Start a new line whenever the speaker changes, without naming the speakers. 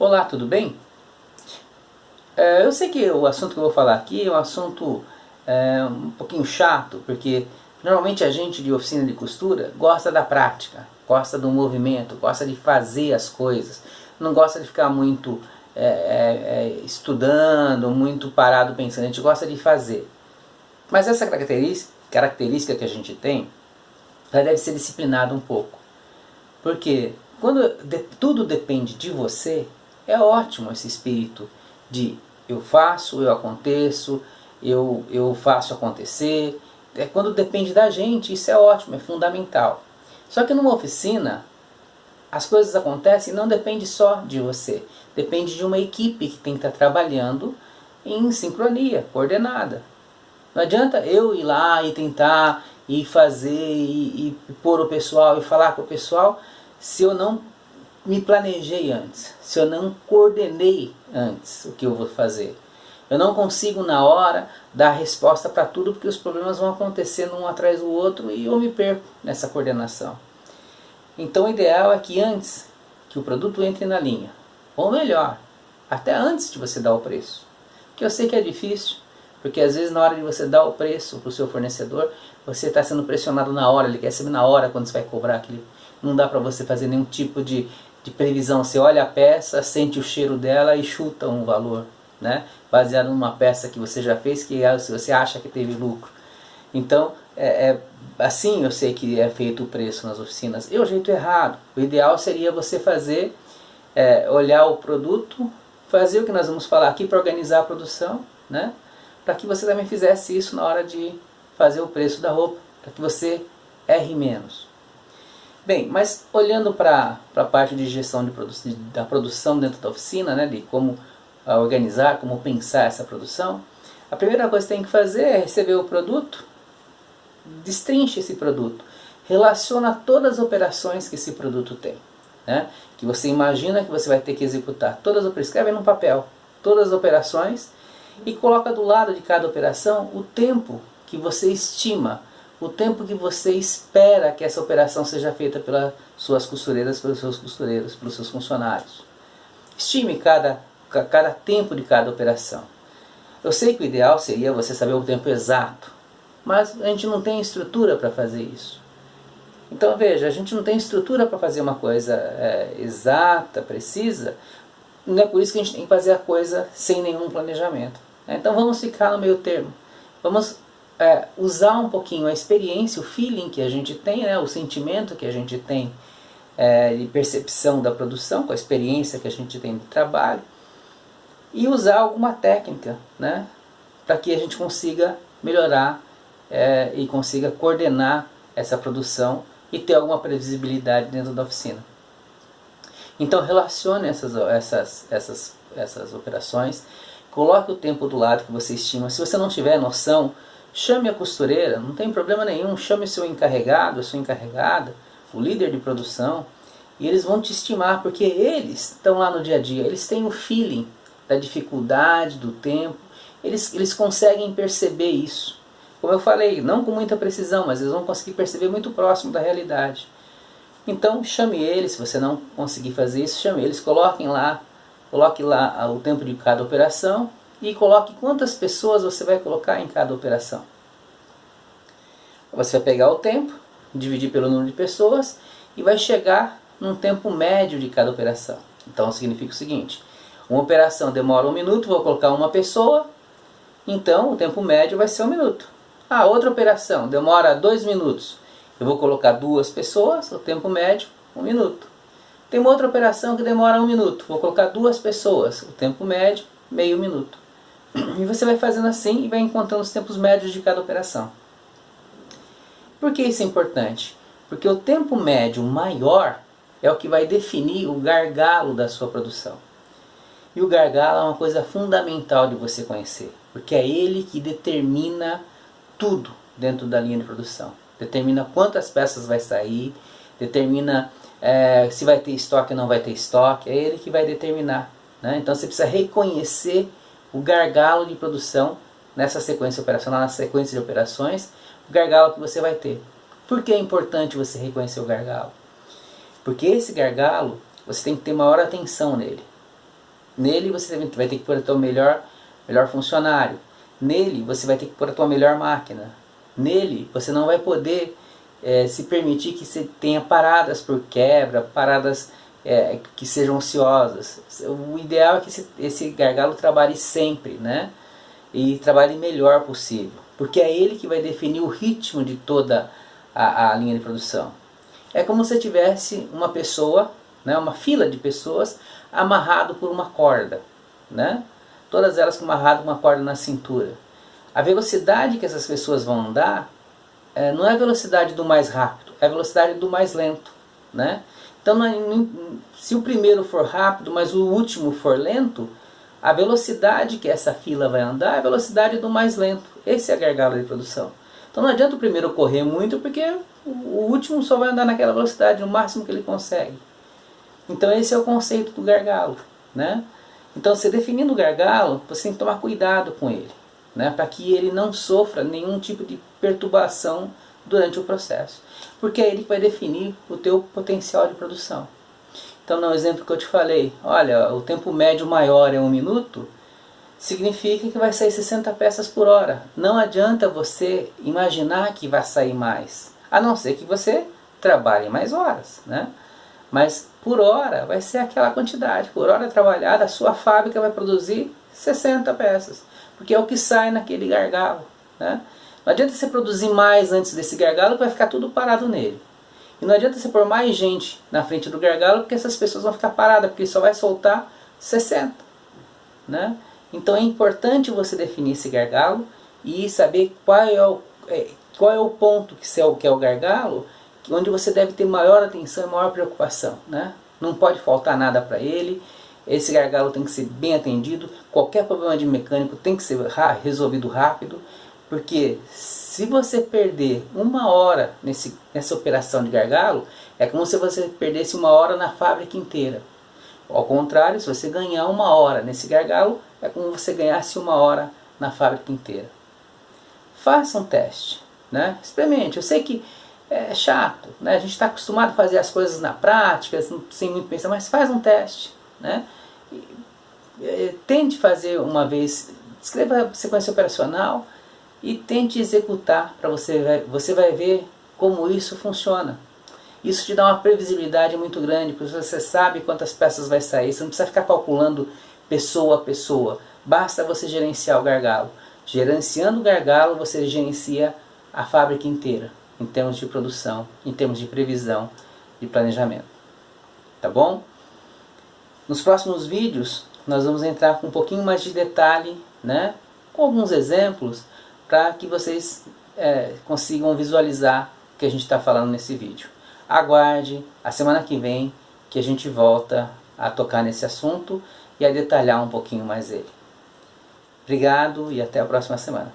Olá, tudo bem? Eu sei que o assunto que eu vou falar aqui é um assunto um pouquinho chato, porque normalmente a gente de oficina de costura gosta da prática, gosta do movimento, gosta de fazer as coisas, não gosta de ficar muito estudando, muito parado pensando, a gente gosta de fazer. Mas essa característica que a gente tem, ela deve ser disciplinada um pouco, porque quando tudo depende de você, é ótimo esse espírito de eu faço, eu aconteço, eu faço acontecer. Quando depende da gente, isso é ótimo, é fundamental. Só que numa oficina, as coisas acontecem e não depende só de você. Depende de uma equipe que tem que estar trabalhando em sincronia, coordenada. Não adianta eu ir lá e tentar e fazer e pôr o pessoal e falar com o pessoal se eu não me planejei antes, se eu não coordenei antes o que eu vou fazer. Eu não consigo na hora dar resposta para tudo, porque os problemas vão acontecendo um atrás do outro e eu me perco nessa coordenação. Então o ideal é que antes que o produto entre na linha, ou melhor, até antes de você dar o preço, que eu sei que é difícil, porque às vezes na hora de você dar o preço para o seu fornecedor, você está sendo pressionado na hora, ele quer saber na hora quando você vai cobrar aquele. Não dá para você fazer nenhum tipo de previsão. Você olha a peça, sente o cheiro dela e chuta um valor, né? Baseado numa peça que você já fez, que você acha que teve lucro. Então, assim eu sei que é feito o preço nas oficinas. É o jeito errado. O ideal seria você fazer, olhar o produto, fazer o que nós vamos falar aqui para organizar a produção, né? Para que você também fizesse isso na hora de fazer o preço da roupa, para que você erre menos. Bem, mas olhando para a parte de gestão da produção dentro da oficina, né, de como organizar, como pensar essa produção, a primeira coisa que tem que fazer é receber o produto, destrinche esse produto, relaciona todas as operações que esse produto tem, né, que você imagina que você vai ter que executar, escreve num papel todas as operações e coloca do lado de cada operação o tempo que você estima, o tempo que você espera que essa operação seja feita pelas suas costureiras, pelos seus costureiros, pelos seus funcionários. Estime cada tempo de cada operação. Eu sei que o ideal seria você saber o tempo exato, mas a gente não tem estrutura para fazer isso. Então veja, a gente não tem estrutura para fazer uma coisa exata, precisa, não é por isso que a gente tem que fazer a coisa sem nenhum planejamento. Então vamos ficar no meio termo. Vamos usar um pouquinho a experiência, o feeling que a gente tem, né, o sentimento que a gente tem de percepção da produção, com a experiência que a gente tem de trabalho, e usar alguma técnica, né, para que a gente consiga melhorar e consiga coordenar essa produção e ter alguma previsibilidade dentro da oficina. Então relacione essas operações, coloque o tempo do lado que você estima. Se você não tiver noção, chame a costureira, não tem problema nenhum, chame seu encarregado, a sua encarregada, o líder de produção, e eles vão te estimar, porque eles estão lá no dia a dia, eles têm o feeling da dificuldade, do tempo, eles conseguem perceber isso. Como eu falei, não com muita precisão, mas eles vão conseguir perceber muito próximo da realidade. Então chame eles, se você não conseguir fazer isso, chame eles, coloque lá o tempo de cada operação e coloque quantas pessoas você vai colocar em cada operação. Você vai pegar o tempo, dividir pelo número de pessoas e vai chegar num tempo médio de cada operação. Então significa o seguinte, uma operação demora 1 minuto, vou colocar uma pessoa, então o tempo médio vai ser 1 minuto. Outra operação demora 2 minutos, eu vou colocar 2 pessoas, o tempo médio 1 minuto. Tem uma outra operação que demora 1 minuto, vou colocar 2 pessoas, o tempo médio meio minuto. E você vai fazendo assim e vai encontrando os tempos médios de cada operação. Por que isso é importante? Porque o tempo médio maior é o que vai definir o gargalo da sua produção. E o gargalo é uma coisa fundamental de você conhecer, porque é ele que determina tudo dentro da linha de produção. Determina quantas peças vai sair, determina se vai ter estoque ou não vai ter estoque, é ele que vai determinar, né? Então você precisa reconhecer o gargalo de produção nessa sequência operacional, na sequência de operações, o gargalo que você vai ter. Por que é importante você reconhecer o gargalo? Porque esse gargalo, você tem que ter maior atenção nele. Nele você vai ter que pôr o teu melhor funcionário. Nele você vai ter que pôr a tua melhor máquina. Nele você não vai poder se permitir que você tenha paradas por quebra, paradas que sejam ociosas. O ideal é que esse gargalo trabalhe sempre, né? E trabalhe melhor possível, porque é ele que vai definir o ritmo de toda a linha de produção. É como se tivesse uma pessoa, né, uma fila de pessoas amarrado por uma corda, né? Todas elas amarradas com uma corda na cintura. A velocidade que essas pessoas vão andar não é a velocidade do mais rápido, é a velocidade do mais lento, né? Então, se o primeiro for rápido, mas o último for lento, a velocidade que essa fila vai andar é a velocidade do mais lento. Esse é a gargalo de produção. Então não adianta o primeiro correr muito, porque o último só vai andar naquela velocidade, no máximo que ele consegue. Então esse é o conceito do gargalo, né? Então, você definindo o gargalo, você tem que tomar cuidado com ele, né? Para que ele não sofra nenhum tipo de perturbação durante o processo. Porque é ele que vai definir o teu potencial de produção. Então, no exemplo que eu te falei, olha, o tempo médio maior é 1 minuto, significa que vai sair 60 peças por hora. Não adianta você imaginar que vai sair mais, a não ser que você trabalhe mais horas, né? Mas por hora vai ser aquela quantidade. Por hora trabalhada, a sua fábrica vai produzir 60 peças, porque é o que sai naquele gargalo, né? Não adianta você produzir mais antes desse gargalo, que vai ficar tudo parado nele. E não adianta você pôr mais gente na frente do gargalo, porque essas pessoas vão ficar paradas, porque só vai soltar 60, né? Então é importante você definir esse gargalo e saber qual é o ponto que é o gargalo, onde você deve ter maior atenção e maior preocupação, né? Não pode faltar nada para ele. Esse gargalo tem que ser bem atendido. Qualquer problema de mecânico tem que ser resolvido rápido, porque se você perder 1 hora nessa operação de gargalo, é como se você perdesse 1 hora na fábrica inteira. Ao contrário, se você ganhar 1 hora nesse gargalo, é como se você ganhasse 1 hora na fábrica inteira. Faça um teste, né? Experimente. Eu sei que é chato, né? A gente está acostumado a fazer as coisas na prática, sem muito pensar, mas faz um teste, né? Tente fazer uma vez, escreva a sequência operacional e tente executar, para você vai ver como isso funciona. Isso te dá uma previsibilidade muito grande, porque você sabe quantas peças vai sair, você não precisa ficar calculando pessoa a pessoa, basta você gerenciar o gargalo. Gerenciando o gargalo, você gerencia a fábrica inteira, em termos de produção, em termos de previsão e planejamento. Tá bom? Nos próximos vídeos, nós vamos entrar com um pouquinho mais de detalhe, né? Com alguns exemplos, para que vocês consigam visualizar o que a gente está falando nesse vídeo. Aguarde a semana que vem, que a gente volta a tocar nesse assunto e a detalhar um pouquinho mais ele. Obrigado e até a próxima semana.